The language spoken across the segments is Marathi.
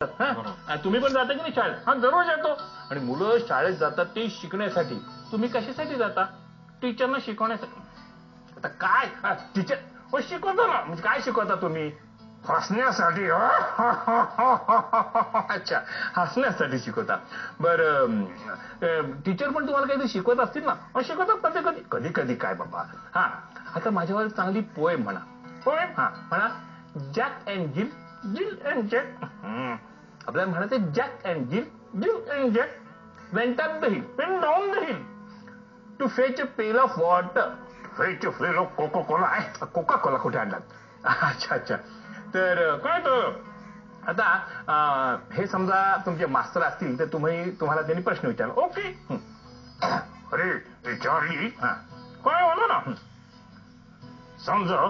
तुम्ही पण जाता की नाही शाळेत? हा, जरूर जातो. आणि मुलं शाळेत जातात ते शिकण्यासाठी. तुम्ही कशासाठी जाता? टीचरना शिकवण्यासाठी. आता काय टीचर शिकवता ना, म्हणजे काय शिकवता तुम्ही? हसण्यासाठी. अच्छा, हसण्यासाठी शिकवता. बरं, टीचर पण तुम्हाला काहीतरी शिकवत असतील ना? शिकवतात कधी कधी. कधी कधी काय बाबा. हा, आता माझ्यावर चांगली पोएम म्हणा. पोएम? हा म्हणा. जॅक अँड जिल, जिल अँड जॅक. आपल्याला म्हणायचं जॅक अँड जिल, जिल and jack went up the hill, went down the hill to fetch a pail of water. Fetch a pail of Coca-Cola. Coca-Cola कुठे आणलात? अच्छा अच्छा. तर काय तर आता हे समजा तुमचे मास्तर असतील तर तुम्हाला त्यांनी प्रश्न विचारला. ओके. अरे चार्ली, काय बोला ना. समजा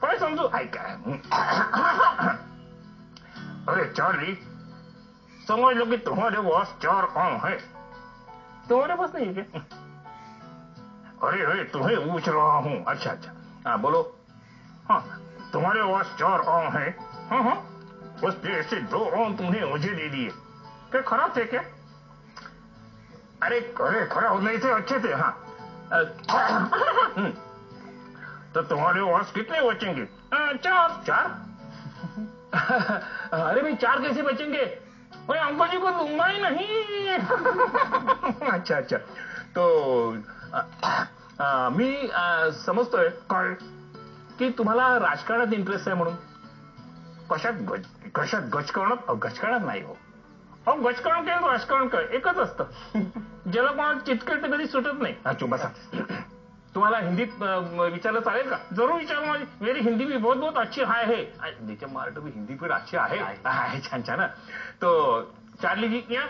काय समजू ऐका. अरे चार्ली, समझ लो कि तुम्हारे पास 4 आंख है. तुम्हारे पास नहीं है क्या? अरे तुम्हें पूछ रहा हूँ. अच्छा अच्छा. हाँ बोलो. हाँ, तुम्हारे पास 4 आंख है. हाँ हाँ, बस ऐसे 2 आंख तुमने मुझे दे दिए. क्या खराब थे क्या? अरे खराब नहीं थे, अच्छे थे. हाँ. तो तुम्हारे पास कितने बचेंगे? 4. अरे भाई 4 कैसे बचेंगे? मैं अंकल जी को दूंगा ही नहीं. अच्छा अच्छा. तो मी समजतोय काय की तुम्हाला राजकारणात इंटरेस्ट आहे म्हणून. कशात गजकारणात? गजकारणात नाही हो. अहो गजकारण काय राजकारण काय एकच असतं. ज्याला कोणाला चिटकल तर कधी सुटत नाही. अच्छा बसा. तुम्हाला हिंदीत विचारलं चालेल का? जरूर विचार. माझी मेरी हिंदी भी बहुत बहुत अच्छी है. नीचे मराठी भी हिंदी फिर अच्छी आहे. छान छान. तो चार्ली जी क्या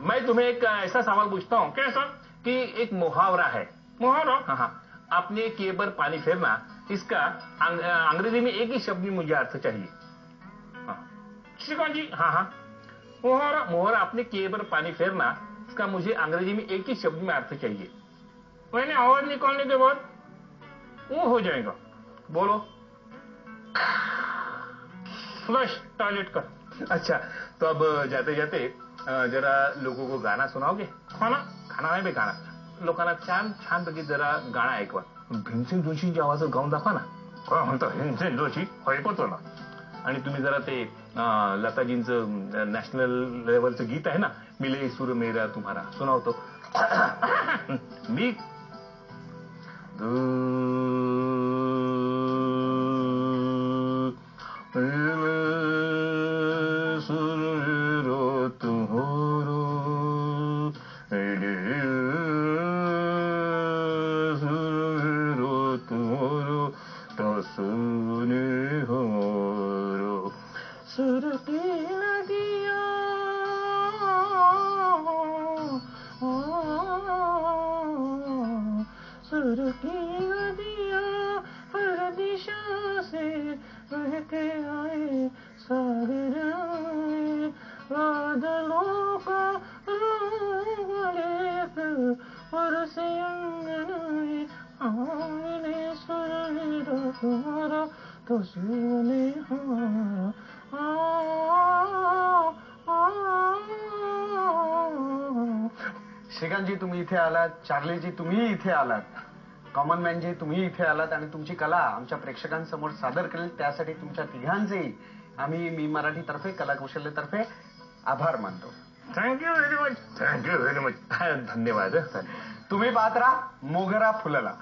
मैं तुम्हें एक ऐसा सवाल पूछता हूँ. क्या सर? कि एक मुहावरा है. मुहावरा? हाँ हाँ. आपने किए पर पानी फेरना, इसका अंग्रेजी में एक ही शब्द में मुझे अर्थ चाहिए. श्रीकांत जी. हाँ हाँ. मुहावरा आपने किए पर पानी फेरना, इसका मुझे अंग्रेजी में एक ही शब्द में अर्थ चाहिए. मैंने आवाज निकालने के बाद वो हो जाएगा. बोलो. फ्लश टॉयलेट का. अच्छा. तो अब जाते जाते जरा लोगों को गाना सुनाओगे? खाना नाही बे गाणं. लोकांना छान छानपैकी जरा गाणं ऐकवा. भीमसेन जोशींच्या आवाजात गाऊन दाखवा ना. काय म्हणता भीमसेन जोशी? ऐकतो ना. आणि तुम्ही जरा ते लताजींचं नॅशनल लेवलचं गीत आहे ना, मिले सूर मेरा तुम्हारा, सुनावतो. मी श्रीकांतजी तुम्ही इथे आलात. चार्लीजी तुम्ही इथे आलात. कॉमन मॅनजी तुम्ही इथे आलात आणि तुमची कला आमच्या प्रेक्षकांसमोर सादर केली, त्यासाठी तुमच्या तिघांचेही आम्ही मी मराठी तर्फे कला कौशल्य तर्फे आभार मानतो. Thank you very much. Thank you very much. धन्यवाद. तुम्ही पाहत राहा मोगरा फुलला.